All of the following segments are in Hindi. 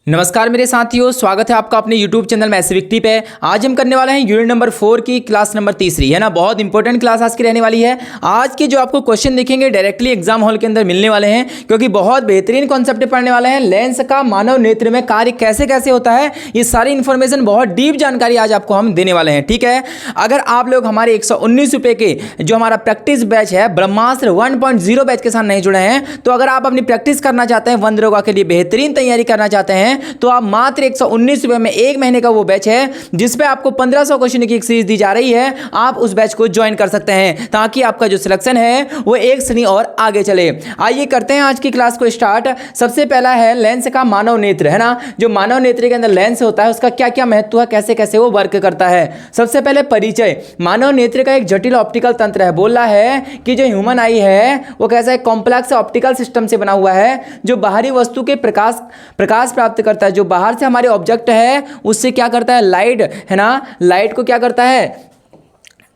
नमस्कार मेरे साथियों, स्वागत है आपका अपने YouTube चैनल मैथ्स विक्टी पे। आज हम करने वाले हैं यूनिट नंबर 4 की क्लास नंबर तीसरी, है ना। बहुत इंपॉर्टेंट क्लास आज की रहने वाली है। आज के जो आपको क्वेश्चन दिखेंगे डायरेक्टली एग्जाम हॉल के अंदर मिलने वाले हैं, क्योंकि बहुत बेहतरीन कॉन्सेप्ट पढ़ने वाले हैं। लेंस का मानव नेत्र में कार्य कैसे कैसे होता है, ये सारी इंफॉर्मेशन, बहुत डीप जानकारी आज आपको हम देने वाले हैं, ठीक है। अगर आप लोग हमारे 119 रुपये के जो हमारा प्रैक्टिस बैच है ब्रह्मास्त्र 1.0 बैच के साथ नहीं जुड़े हैं, तो अगर आप अपनी प्रैक्टिस करना चाहते हैं, वन दरोगा के लिए बेहतरीन तैयारी करना चाहते हैं, तो आप मात्र 119 रुपये में एक महीने का वो बैच है जिसपे आपको 1500 क्वेश्चन की एक सीरीज दी जा रही है। आप उस बैच को ज्वाइन कर सकते हैं ताकि आपका जो सिलेक्शन है वो एक श्रेणी और आगे चले। आइए करते हैं आज की क्लास को स्टार्ट। सबसे पहला है लेंस का मानव नेत्र, है ना। जो मानव नेत्र के अंदर लेंस होता है उसका क्या क्या महत्व है, कैसे कैसे वो वर्क करता है। सबसे पहले परिचय। मानव नेत्र का एक जटिल ऑप्टिकल तंत्र है। बोल रहा है कि जो ह्यूमन आई है वो कैसा है, कॉम्प्लेक्स ऑप्टिकल सिस्टम से बना हुआ है, जो बाहरी वस्तु के प्रकाश प्राप्त करता है। जो बाहर से हमारे ऑब्जेक्ट है उससे क्या करता है, लाइट, है ना, लाइट को क्या करता है,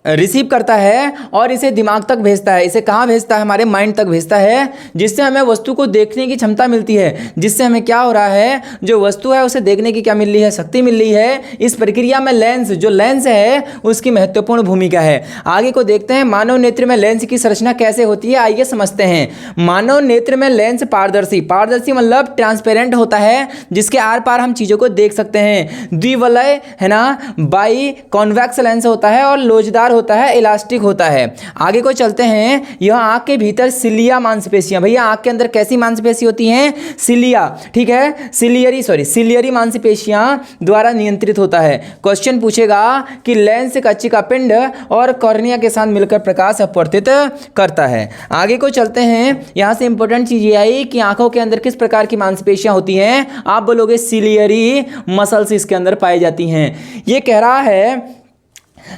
रिसीव करता है और इसे दिमाग तक भेजता है। इसे कहाँ भेजता है, हमारे माइंड तक भेजता है, जिससे हमें वस्तु को देखने की क्षमता मिलती है। जिससे हमें क्या हो रहा है, जो वस्तु है उसे देखने की क्या मिल रही है, शक्ति मिल रही है। इस प्रक्रिया में लेंस, जो लेंस है उसकी महत्वपूर्ण भूमिका है। आगे को देखते हैं, मानव नेत्र में लेंस की संरचना कैसे होती है, आइए समझते हैं। मानव नेत्र में लेंस पारदर्शी मतलब ट्रांसपेरेंट होता है, जिसके आर पार हम चीजों को देख सकते हैं। द्विवलय, है ना, बाई कॉन्वेक्स लेंस होता है और लोचदार होता है, इलास्टिक होता है। आगे को चलते हैं। यह आंख के भीतर सिलिया मांसपेशियां, भैया आंख के अंदर कैसी मांसपेशी होती हैं, सिलिया, ठीक है, सिलियरी मांसपेशियां द्वारा नियंत्रित होता है। क्वेश्चन पूछेगा कि लेंस कक्षिका पिंड और कॉर्निया के साथ मिलकर प्रकाश अपवर्तित करता है। आगे को चलते हैं। यहां से इंपॉर्टेंट चीज ये आई कि आंखों के अंदर किस प्रकार की मांसपेशियां होती हैं, आप बोलोगे सिलियरी मसल्स इसके अंदर पाई जाती हैं। ये कह रहा है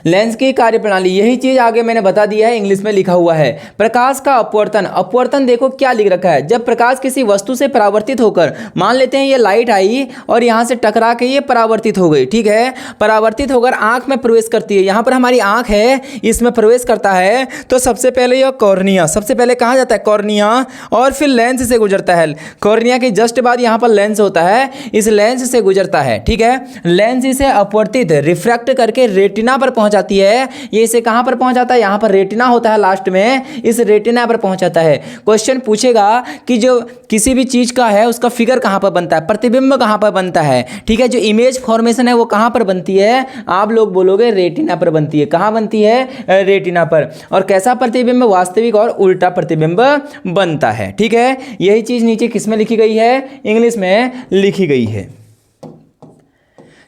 लेंस की कार्यप्रणाली, यही चीज आगे मैंने बता दिया है, इंग्लिश में लिखा हुआ है। प्रकाश का अपवर्तन। अपवर्तन देखो क्या लिख रखा है, जब प्रकाश किसी वस्तु से परावर्तित होकर, मान लेते हैं ये लाइट आई और यहां से टकरा के ये परावर्तित हो गई, ठीक है, परावर्तित होकर आंख में प्रवेश करती है। यहां पर हमारी आंख है, इसमें प्रवेश करता है, तो सबसे पहले यह कॉर्निया, सबसे पहले कहा जाता है कॉर्निया, और फिर लेंस से गुजरता है। कॉर्निया के जस्ट बाद यहां पर लेंस होता है, इस लेंस से गुजरता है, ठीक है। लेंस इसे अपवर्तित रिफ्रैक्ट करके रेटिना पर पहुंच जाती है। ये इसे कहां पर पहुंच जाता है, यहां पर रेटिना होता है लास्ट में, इस रेटिना पर पहुंच जाता है। क्वेश्चन पूछेगा कि जो किसी भी चीज का है उसका फिगर कहां पर बनता है, प्रतिबिंब कहां पर बनता है, ठीक है, जो इमेज फॉर्मेशन है वो कहां पर बनती है, आप लोग बोलोगे रेटिना पर बनती है। कहां बनती है, रेटिना पर। और कैसा प्रतिबिंब, वास्तविक और उल्टा प्रतिबिंब बनता है, ठीक है। यही चीज नीचे किसमें लिखी गई है, इंग्लिश में लिखी गई है।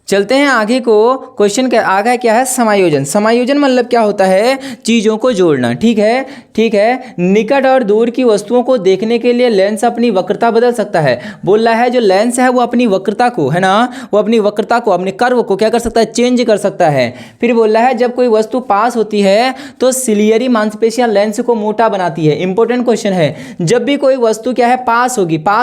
चलते हैं आगे को। क्वेश्चन का आगे क्या है, समायोजन। समायोजन मतलब क्या होता है, चीज़ों को जोड़ना, ठीक है, ठीक है। निकट और दूर की वस्तुओं को देखने के लिए लेंस अपनी वक्रता बदल सकता है। बोल रहा है जो लेंस है वो अपनी वक्रता को, है ना, वो अपनी वक्रता को, अपने कर्व को क्या कर सकता है, चेंज कर सकता है। फिर बोल रहा है जब कोई वस्तु पास होती है तो सिलियरी मांसपेशियां लेंस को मोटा बनाती है। इंपॉर्टेंट क्वेश्चन है, जब भी कोई वस्तु क्या है, पास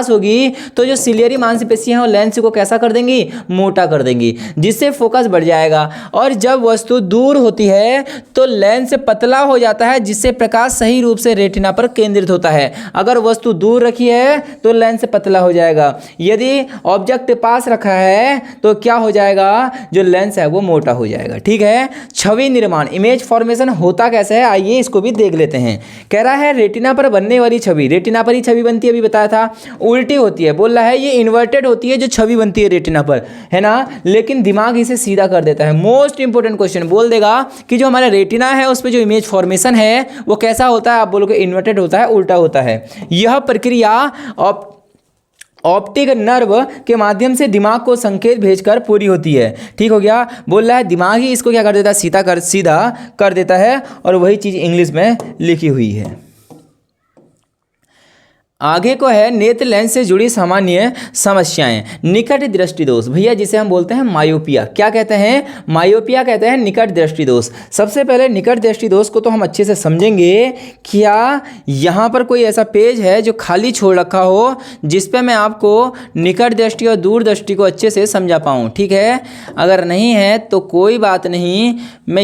होगी तो जो सिलियरी मांसपेशियां हैं वो लेंस को कैसा कर देंगी, मोटा कर देंगी, जिससे फोकस बढ़ जाएगा। और जब वस्तु दूर होती है तो लेंस पतला हो जाता है, जिससे प्रकाश सही रूप से रेटिना पर केंद्रित होता है। अगर वस्तु दूर रखी है तो लेंस पतला हो जाएगा, यदि ऑब्जेक्ट पास रखा है तो क्या हो जाएगा, जो लेंस है वो मोटा हो जाएगा, ठीक है। छवि निर्माण, इमेज फॉर्मेशन होता कैसे है, आइए इसको भी देख लेते हैं। कह रहा है रेटिना पर बनने वाली छवि, रेटिना पर ही छवि बनती है, अभी बताया था, उल्टी होती है। बोल रहा है ये इन्वर्टेड होती है जो छवि बनती है रेटिना पर, है ना, लेकिन दिमाग इसे सीधा कर देता है। मोस्ट इंपोर्टेंट क्वेश्चन बोल देगा कि जो हमारा रेटिना है उस पे जो इमेज फॉर्मेशन है वो कैसा होता है, आप बोलोगे इन्वर्टेड होता है, उल्टा होता है। यह प्रक्रिया ऑप्टिक नर्व के माध्यम से दिमाग को संकेत भेजकर पूरी होती है, ठीक हो गया। बोल रहा है दिमाग ही इसको क्या कर देता है, सीधा कर देता है, और वही चीज इंग्लिश में लिखी हुई है। आगे को है नेत्र लेंस से जुड़ी सामान्य समस्याएं। निकट दृष्टि दोष, भैया जिसे हम बोलते हैं मायोपिया, क्या कहते हैं, मायोपिया कहते हैं निकट दृष्टि दोष। सबसे पहले निकट दृष्टि दोष को तो हम अच्छे से समझेंगे। क्या यहाँ पर कोई ऐसा पेज है जो खाली छोड़ रखा हो जिस पे मैं आपको निकट दृष्टि और दूर दृष्टि को अच्छे से समझा पाऊँ, ठीक है। अगर नहीं है तो कोई बात नहीं, मैं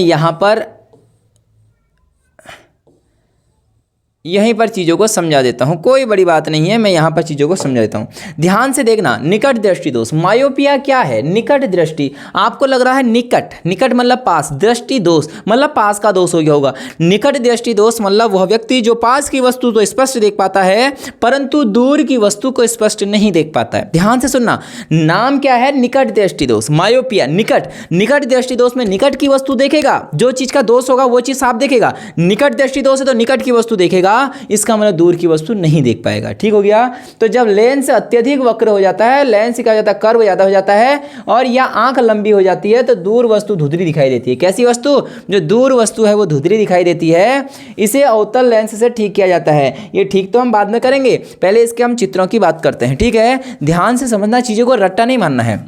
यहीं पर चीज़ों को समझा देता हूँ, कोई बड़ी बात नहीं है, मैं यहाँ पर चीज़ों को समझा देता हूँ। ध्यान से देखना, निकट दृष्टि दोष। मायोपिया क्या है? निकट दृष्टि। आपको लग रहा है निकट, निकट मतलब पास, दृष्टि दोष मतलब पास का दोष हो गया होगा। निकट दृष्टि दोष मतलब वह व्यक्ति जो पास की वस्तु तो स्पष्ट देख पाता है परंतु दूर की वस्तु को स्पष्ट नहीं देख पाता है। ध्यान से सुनना, नाम क्या है? निकट दृष्टि दोष। मायोपिया निकट, निकट दृष्टि दोष में निकट की वस्तु देखेगा, जो चीज का दोष होगा वो चीज साफ देखेगा। निकट दृष्टि दोष है तो निकट की वस्तु देखेगा, इसका मतलब दूर की वस्तु नहीं देख पाएगा। ठीक हो गया? तो जब लेंस अत्यधिक वक्र हो जाता है, लेंस क्या हो जाता है? कर्व ज्यादा हो जाता है, और या आंख लंबी हो जाती है तो दूर वस्तु धुंधली दिखाई देती है। कैसी वस्तु? जो दूर वस्तु है वो धुंधली दिखाई देती है। इसे अवतल लेंस से ठीक किया जाता है। ये ठीक तो हम बाद में करेंगे, पहले इसके हम चित्रों की बात करते हैं। ठीक है, ध्यान से समझना, चीजों को रट्टा नहीं मानना है।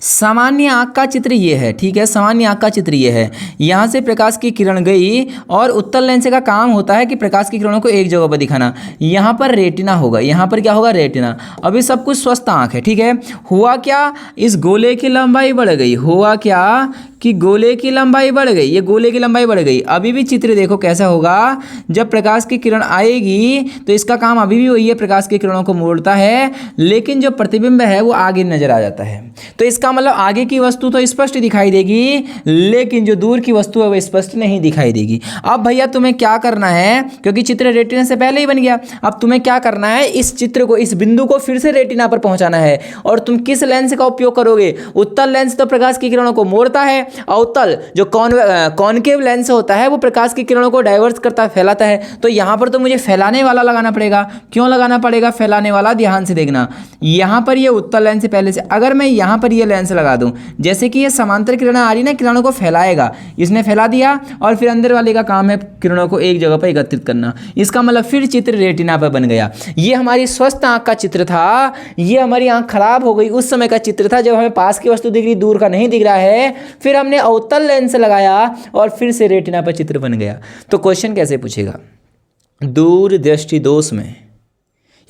सामान्य आँख का चित्र ये है। ठीक है, सामान्य आँख का चित्र ये है। यहाँ से प्रकाश की किरण गई और उत्तल लेंस का काम होता है कि प्रकाश की किरणों को एक जगह पर दिखाना। यहाँ पर रेटिना होगा, यहाँ पर क्या होगा? रेटिना। अभी सब कुछ स्वस्थ आँख है। ठीक है, हुआ क्या? इस गोले की लंबाई बढ़ गई। हुआ क्या कि गोले की लंबाई बढ़ गई, ये गोले की लंबाई बढ़ गई। अभी भी चित्र देखो कैसा होगा, जब प्रकाश की किरण आएगी तो इसका काम अभी भी वही है, प्रकाश की किरणों को मोड़ता है, लेकिन जो प्रतिबिंब है वो आगे नजर आ जाता है। तो इसका मतलब आगे की वस्तु तो स्पष्ट दिखाई देगी, लेकिन जो दूर की वस्तु है वो स्पष्ट नहीं दिखाई देगी। अब भैया तुम्हें क्या करना है, क्योंकि चित्र रेटिना से पहले ही बन गया, अब तुम्हें क्या करना है? इस चित्र को, इस बिंदु को फिर से रेटिना पर पहुंचाना है। और तुम किस लेंस का उपयोग करोगे? उत्तल लेंस तो प्रकाश की किरणों को मोड़ता है, अवतल जो कॉनकेव लेंस होता है वो प्रकाश की किरणों को डाइवर्स करता है, फैलाता है। तो यहाँ पर तो मुझे फैलाने वाला लगाना पड़ेगा। क्यों लगाना पड़ेगा फैलाने वाला? ध्यान से देखना, यहाँ पर ये उत्तल लेंस पहले से, अगर मैं यहाँ पर ये लेंस लगा दूं, जैसे कि ये समांतर किरणें आ रही ना, किरणों को फैलाएगा, इसने फैला दिया, और फिर अंदर वाले का काम है किरणों को एक जगह पर एकत्रित करना। इसका मतलब फिर चित्र रेटिना पर बन गया। ये हमारी स्वस्थ आंख का चित्र था, ये हमारी आंख खराब हो गई उस समय का चित्र था जब हमें पास की वस्तु दिख रही, दूर का नहीं दिख रहा है। फिर हमने अवतल लेंस लगाया और फिर से रेटिना पर चित्र बन गया। तो क्वेश्चन कैसे पूछेगा? दूर दृष्टि दोष में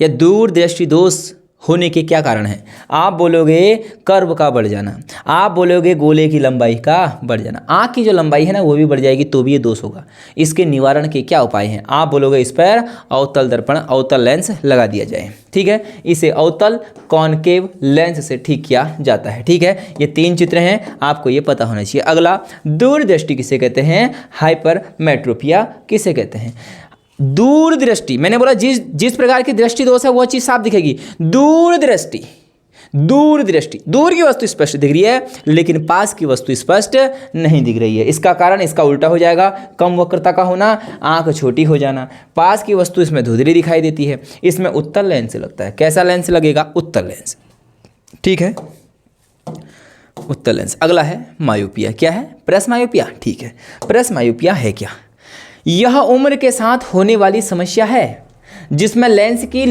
या दूर दृष्टि दोष होने के क्या कारण है? आप बोलोगे कर्व का बढ़ जाना, आप बोलोगे गोले की लंबाई का बढ़ जाना, आँख की जो लंबाई है ना वो भी बढ़ जाएगी तो भी ये दोष होगा। इसके निवारण के क्या उपाय हैं? आप बोलोगे इस पर अवतल दर्पण, अवतल लेंस लगा दिया जाए। ठीक है, इसे अवतल कॉनकेव लेंस से ठीक किया जाता है। ठीक है, ये 3 चित्र हैं, आपको ये पता होना चाहिए। अगला, दूरदृष्टि किसे कहते हैं? हाइपरमेट्रोपिया किसे कहते हैं? दूर दृष्टि, मैंने बोला जिस प्रकार की दृष्टि दोष है वो चीज साफ दिखेगी। दूर दृष्टि, दूर दृष्टि, दूर की वस्तु स्पष्ट दिख रही है लेकिन पास की वस्तु स्पष्ट नहीं दिख रही है। इसका कारण इसका उल्टा हो जाएगा, कम वक्रता का होना, आंख छोटी हो जाना। पास की वस्तु इसमें धुंधली दिखाई देती है, इसमें उत्तल लेंस लगता है। कैसा लेंस लगेगा? उत्तल लेंस। ठीक है, उत्तल लेंस। अगला है मायोपिया। क्या है? प्रेसमायोपिया। ठीक है, प्रेसमायोपिया है क्या? यह उम्र के साथ होने वाली समस्या है जिसमें लेंस की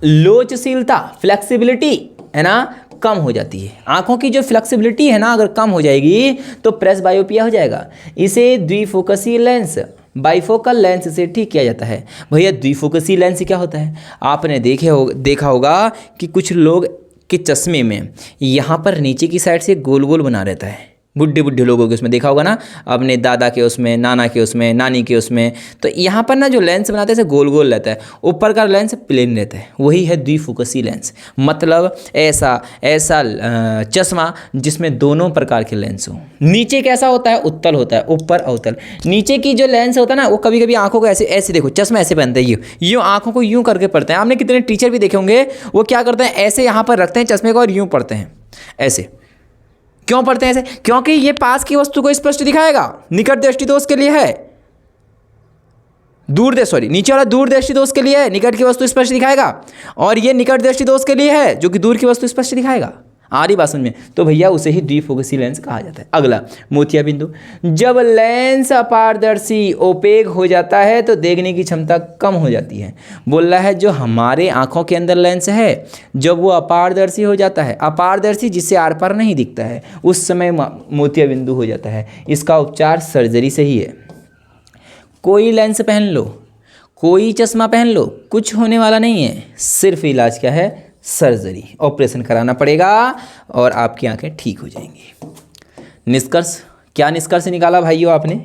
लोचशीलता, फ्लेक्सिबिलिटी है ना, कम हो जाती है। आंखों की जो फ्लेक्सिबिलिटी है ना अगर कम हो जाएगी तो प्रेसबायोपिया हो जाएगा। इसे द्विफोकसीय लेंस, बाइफोकल लेंस से ठीक किया जाता है। भैया द्विफोकसीय लेंस क्या होता है? आपने देखा होगा कि कुछ लोग के चश्मे में यहाँ पर नीचे की साइड से गोल गोल बना रहता है, बुढ़े लोगों के उसमें देखा होगा ना, अपने दादा के उसमें, नाना के उसमें, नानी के उसमें। तो यहाँ पर ना जो लेंस बनाते हैं गोल गोल रहता है, ऊपर का लेंस प्लेन रहता है, वही है द्विफोकसी लेंस। मतलब ऐसा चश्मा जिसमें दोनों प्रकार के लेंस हो। नीचे कैसा होता है? उत्तल होता है, ऊपर अवतल। नीचे की जो लेंस होता है ना वो कभी कभी आंखों को ऐसे देखो, चश्मा ऐसे पहनते हैं, यूँ आंखों को यूँ करके पढ़ते हैं। आपने कितने टीचर भी देखे होंगे, वो क्या करते हैं? ऐसे यहाँ पर रखते हैं चश्मे को और यूँ पढ़ते हैं। ऐसे क्यों पढ़ते हैं ऐसे? क्योंकि ये पास की वस्तु को स्पष्ट दिखाएगा। निकट दृष्टि दोष के लिए है, नीचे वाला दूर दृष्टि दोष के लिए है, निकट की वस्तु स्पष्ट दिखाएगा, और ये निकट दृष्टि दोष के लिए है जो कि दूर की वस्तु स्पष्ट दिखाएगा। आ रही बात समझ में? तो भैया उसे ही द्विफोकसी लेंस कहा जाता है। अगला, मोतिया बिंदु। जब लेंस अपारदर्शी, ओपेक हो जाता है तो देखने की क्षमता कम हो जाती है। बोल रहा है जो हमारे आंखों के अंदर लेंस है जब वो अपारदर्शी हो जाता है, अपारदर्शी जिससे आर पार नहीं दिखता है, उस समय मोतिया बिंदु हो जाता है। इसका उपचार सर्जरी से ही है। कोई लेंस पहन लो, कोई चश्मा पहन लो, कुछ होने वाला नहीं है। सिर्फ इलाज क्या है? सर्जरी, ऑपरेशन कराना पड़ेगा और आपकी आंखें ठीक हो जाएंगी। निष्कर्ष, क्या निष्कर्ष निकाला भाइयों आपने?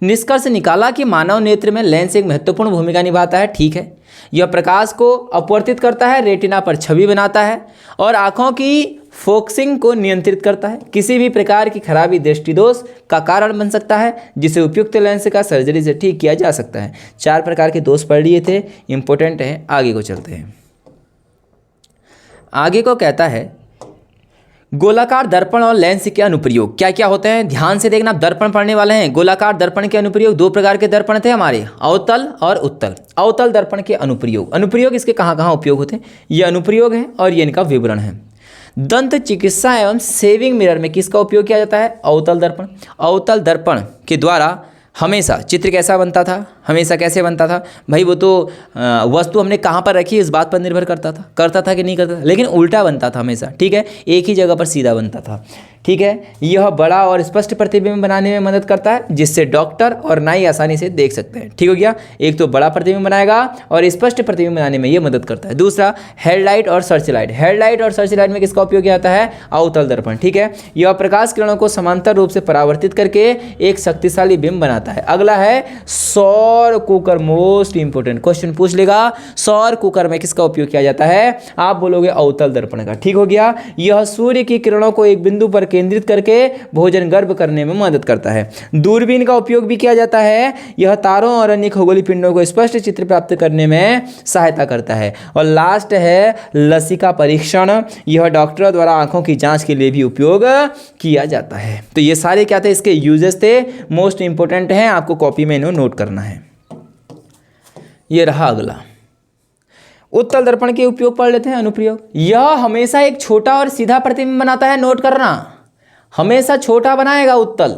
निष्कर्ष निकाला कि मानव नेत्र में लेंस एक महत्वपूर्ण भूमिका निभाता है। ठीक है, यह प्रकाश को अपवर्तित करता है, रेटिना पर छवि बनाता है और आँखों की फोकसिंग को नियंत्रित करता है। किसी भी प्रकार की खराबी दृष्टिदोष का कारण बन सकता है, जिसे उपयुक्त लेंस का सर्जरी से ठीक किया जा सकता है। 4 प्रकार के दोष पढ़ लिए थे, इंपॉर्टेंट है। आगे को चलते हैं। आगे को कहता है गोलाकार दर्पण और लेंस के अनुप्रयोग क्या क्या होते हैं। ध्यान से देखना, दर्पण पढ़ने वाले हैं। गोलाकार दर्पण के अनुप्रयोग 2 प्रकार के दर्पण थे हमारे, अवतल और उत्तल। अवतल दर्पण के अनुप्रयोग इसके कहाँ कहाँ उपयोग होते हैं, ये अनुप्रयोग है और ये इनका विवरण है। दंत चिकित्सा एवं सेविंग मिरर में किसका उपयोग किया जाता है, अवतल दर्पण। अवतल दर्पण के द्वारा हमेशा चित्र कैसा बनता था, हमेशा कैसे बनता था भाई, वो तो वस्तु हमने कहाँ पर रखी इस बात पर निर्भर करता था कि नहीं करता था, लेकिन उल्टा बनता था हमेशा। ठीक है, एक ही जगह पर सीधा बनता था। ठीक है, यह बड़ा और स्पष्ट प्रतिबिंब बनाने में मदद करता है, जिससे डॉक्टर और नाई आसानी से देख सकते हैं। ठीक हो गया, एक तो बड़ा प्रतिबिंब बनाएगा और स्पष्ट प्रतिबिंब बनाने में यह मदद करता है। दूसरा, हेडलाइट और सर्च लाइट। हेडलाइट और सर्च लाइट में किसका उपयोग किया जाता है, अवतल दर्पण। ठीक है, यह प्रकाश किरणों को समांतर रूप से परावर्तित करके एक शक्तिशाली बिंब बनाता है। अगला है सौर कुकर, मोस्ट इंपोर्टेंट क्वेश्चन पूछ लेगा, सौर कुकर में किसका उपयोग किया जाता है, आप बोलोगे अवतल दर्पण का। ठीक हो गया, यह सूर्य की किरणों को एक बिंदु पर केंद्रित करके भोजन गर्भ करने में मदद करता है। दूरबीन का उपयोग भी किया जाता है, यह तारों और अन्य खगोलीय पिंडों को स्पष्ट चित्र प्राप्त करने में सहायता करता है। और लास्ट है लसिका परीक्षण, यह डॉक्टरों द्वारा आंखों की जांच के लिए भी उपयोग किया जाता है। तो ये सारे क्या थे, इसके यूजेस थे, मोस्ट इंपोर्टेंट हैं, आपको कॉपी में इन्हें नोट करना है। ये रहा अगला, उत्तल दर्पण के उपयोग पढ़ लेते हैं। अनुप्रयोग, यह हमेशा एक छोटा और सीधा प्रतिबिंब बनाता है। नोट करना, हमेशा छोटा बनाएगा उत्तल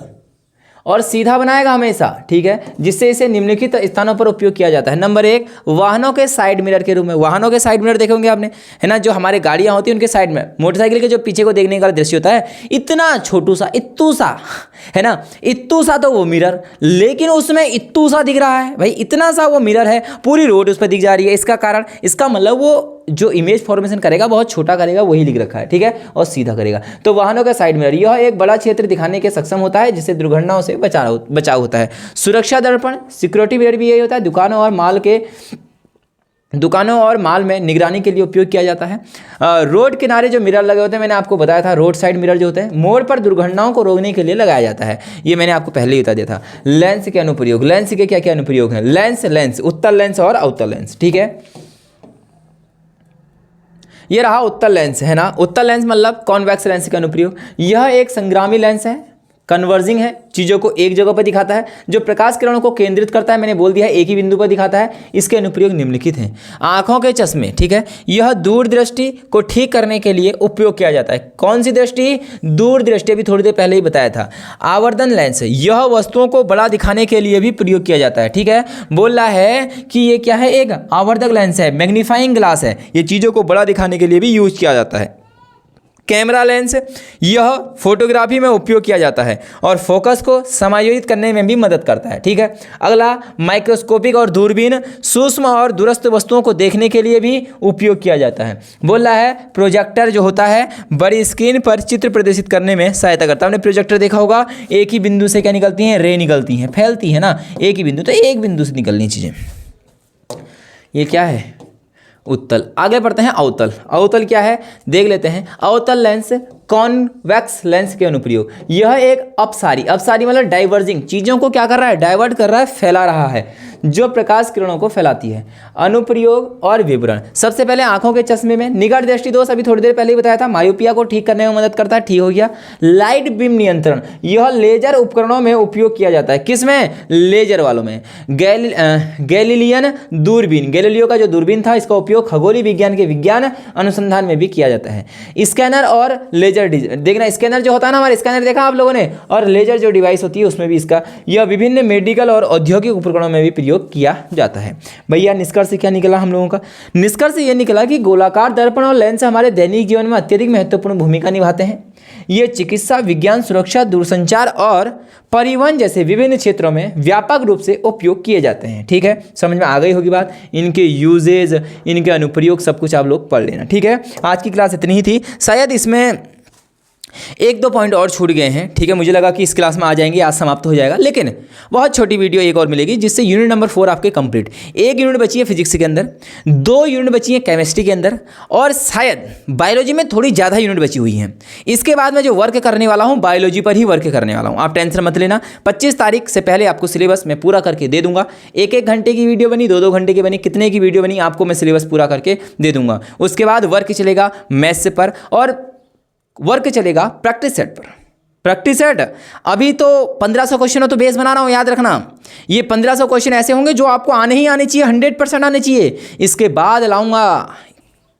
और सीधा बनाएगा हमेशा। ठीक है, जिससे इसे निम्नलिखित स्थानों पर उपयोग किया जाता है। नंबर 1, वाहनों के साइड मिरर के रूप में। वाहनों के साइड मिरर देखे होंगे आपने, है ना, जो हमारे गाड़ियां होती हैं उनके साइड में, मोटरसाइकिल के जो पीछे को देखने का दृश्य होता है, इतना छोटू सा, इत्तू सा, है ना, इत्तू सा तो वो मिरर, लेकिन उसमें इत्तू सा दिख रहा है भाई, इतना सा वो मिरर है, पूरी रोड उस पर दिख जा रही है। इसका कारण, इसका मतलब वो जो इमेज फॉर्मेशन करेगा बहुत छोटा करेगा, वही लिख रखा है। ठीक है, और सीधा करेगा। तो वाहनों का साइड मिरर, यह एक बड़ा क्षेत्र दिखाने के सक्षम होता है, जिससे दुर्घटनाओं से बचाव होता है। सुरक्षा दर्पण, सिक्योरिटी मिरर भी यही होता है, दुकानों और माल में निगरानी के लिए उपयोग किया जाता है। रोड किनारे जो मिरर लगे होते हैं, मैंने आपको बताया था, रोड साइड मिरर जो होते हैं, मोड़ पर दुर्घटनाओं को रोकने के लिए लगाया जाता है। ये मैंने आपको पहले ही बता दिया था। लेंस के अनुप्रयोग, लेंस के क्या क्या अनुप्रयोग हैं, लेंस उत्तल लेंस और अवतल लेंस। ठीक है, ये रहा उत्तल लेंस, है ना। उत्तल लेंस मतलब कॉन्वेक्स लेंस का अनुप्रयोग, यह एक संग्रामी लेंस है, कन्वर्जिंग है, चीज़ों को एक जगह पर दिखाता है, जो प्रकाश किरणों को केंद्रित करता है। मैंने बोल दिया है, एक ही बिंदु पर दिखाता है। इसके अनुप्रयोग निम्नलिखित हैं। आंखों के चश्मे, ठीक है, यह दूरदृष्टि को ठीक करने के लिए उपयोग किया जाता है। कौन सी दृष्टि, दूरदृष्टि, अभी थोड़ी देर पहले ही बताया था। आवर्धन लेंस, यह वस्तुओं को बड़ा दिखाने के लिए भी प्रयोग किया जाता है। ठीक है, बोल रहा है कि ये क्या है, एक आवर्धक लेंस है, मैग्नीफाइंग ग्लास है, ये चीज़ों को बड़ा दिखाने के लिए भी यूज किया जाता है। कैमरा लेंस, यह फोटोग्राफी में उपयोग किया जाता है और फोकस को समायोजित करने में भी मदद करता है। ठीक है, अगला माइक्रोस्कोपिक और दूरबीन, सूक्ष्म और दूरस्थ वस्तुओं को देखने के लिए भी उपयोग किया जाता है। बोल रहा है प्रोजेक्टर जो होता है, बड़ी स्क्रीन पर चित्र प्रदर्शित करने में सहायता करता है। आपने प्रोजेक्टर देखा होगा, एक ही बिंदु से क्या निकलती हैं, रे निकलती हैं, फैलती है ना, एक ही बिंदु, तो एक बिंदु से निकलनी चीज़ें। ये क्या है, उत्तल। आगे बढ़ते हैं अवतल। अवतल क्या है देख लेते हैं। अवतल लेंस कॉन्वेक्स लेंस के अनुप्रयोग, यह एक अपसारी मतलब डाइवर्जिंग, चीज़ों को क्या कर रहा है, डाइवर्ट कर रहा है, फैला रहा है, जो प्रकाश किरणों को फैलाती है। अनुप्रयोग और विवरण, सबसे पहले आंखों के चश्मे में निकट दृष्टि दोष, अभी थोड़ी देर पहले ही बताया था, मायोपिया को ठीक करने में मदद करता है। ठीक हो गया। लाइट बीम नियंत्रण, यह लेजर उपकरणों में उपयोग किया जाता है। किसमें, लेजर वालों में। गैलीलियन दूरबीन, गैलीलियो का जो दूरबीन था, इसका उपयोग खगोलीय विज्ञान के विज्ञान अनुसंधान में भी किया जाता है। स्कैनर और लेजर, देखना स्कैनर जो होता है ना, हमारे स्कैनर देखा आप लोगों ने, और लेजर जो डिवाइस होती है उसमें भी इसका, यह विभिन्न मेडिकल और औद्योगिक उपकरणों में भी प्रयोग किया जाता है। भैया निष्कर्ष क्या निकला हम लोगों का, निष्कर्ष यह निकला कि गोलाकार दर्पण और लेंस हमारे दैनिक जीवन में अत्यधिक महत्वपूर्ण भूमिका निभाते हैं। ये चिकित्सा, विज्ञान, सुरक्षा, दूरसंचार और परिवहन जैसे विभिन्न क्षेत्रों में व्यापक रूप से उपयोग किए जाते हैं। ठीक है, समझ में आ गई होगी बात। इनके यूजेज, इनके अनुप्रयोग सब कुछ आप लोग पढ़ लेना। ठीक है, आज की क्लास इतनी ही थी। शायद इसमें एक दो पॉइंट और छूट गए हैं, ठीक है। मुझे लगा कि इस क्लास में आ जाएंगे, आज समाप्त हो जाएगा, लेकिन बहुत छोटी वीडियो एक और मिलेगी जिससे यूनिट नंबर 4 आपके कंप्लीट। एक यूनिट बची है फिजिक्स के अंदर, 2 यूनिट बची है केमिस्ट्री के अंदर, और शायद बायोलॉजी में थोड़ी ज़्यादा यूनिट बची हुई हैं। इसके बाद मैं जो वर्क करने वाला हूँ बायोलॉजी पर ही वर्क करने वाला हूँ, आप टेंशन मत लेना। 25 तारीख से पहले आपको सिलेबस मैं पूरा करके दे दूंगा। 1-1 घंटे की वीडियो बनी, 2-2 घंटे की बनी, कितने की वीडियो बनी, आपको मैं सिलेबस पूरा करके दे दूंगा। उसके बाद वर्क चलेगा मैथ्स पर और वर्क चलेगा प्रैक्टिस सेट पर। प्रैक्टिस सेट अभी तो 1500 क्वेश्चन हो तो बेस बना रहा हूँ, याद रखना। ये 1500 क्वेश्चन ऐसे होंगे जो आपको आने ही आने चाहिए, 100% आने चाहिए। इसके बाद लाऊंगा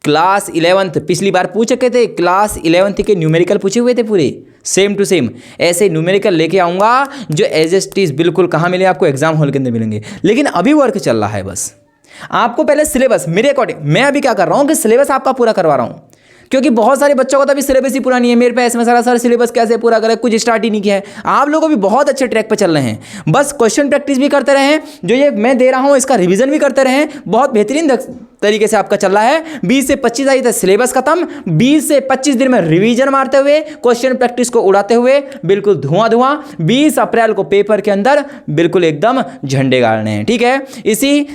क्लास 11th, पिछली बार पूछ चुके थे, क्लास 11th के न्यूमेरिकल पूछे हुए थे पूरे सेम टू सेम, ऐसे न्यूमेरिकल लेके आऊँगा जो एज एस टीज बिल्कुल कहाँ मिले आपको, एग्जाम हॉल के अंदर मिलेंगे। लेकिन अभी वर्क चल रहा है, बस आपको पहले सिलेबस मेरे अकॉर्डिंग, मैं अभी क्या कर रहा हूँ कि सिलेबस आपका पूरा करवा रहा हूँ, क्योंकि बहुत सारे बच्चों का तो अभी सिलेबस ही पूरा नहीं है। मेरे पे ऐसे में सारा सिलेबस कैसे पूरा करें, कुछ स्टार्ट ही नहीं किया है। आप लोग भी बहुत अच्छे ट्रैक पे चल रहे हैं, बस क्वेश्चन प्रैक्टिस भी करते रहें, जो ये मैं दे रहा हूँ इसका रिवीजन भी करते रहें। बहुत बेहतरीन तरीके से आपका चल रहा है। 20 से 25 तारीख तक सिलेबस खत्म, 20 से 25 दिन में रिवीजन मारते हुए, क्वेश्चन प्रैक्टिस को उड़ाते हुए बिल्कुल धुआं 20 अप्रैल को पेपर के अंदर बिल्कुल एकदम झंडे गाड़ने हैं, ठीक है। इसी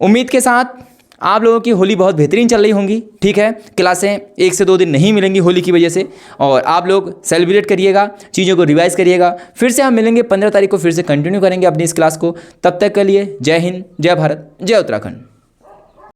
उम्मीद के साथ आप लोगों की होली बहुत बेहतरीन चल रही होंगी, ठीक है। क्लासें 1 से 2 दिन नहीं मिलेंगी होली की वजह से, और आप लोग सेलिब्रेट करिएगा, चीज़ों को रिवाइज करिएगा। फिर से हम मिलेंगे 15 तारीख को, फिर से कंटिन्यू करेंगे अपनी इस क्लास को। तब तक के लिए जय हिंद, जय भारत, जय उत्तराखंड।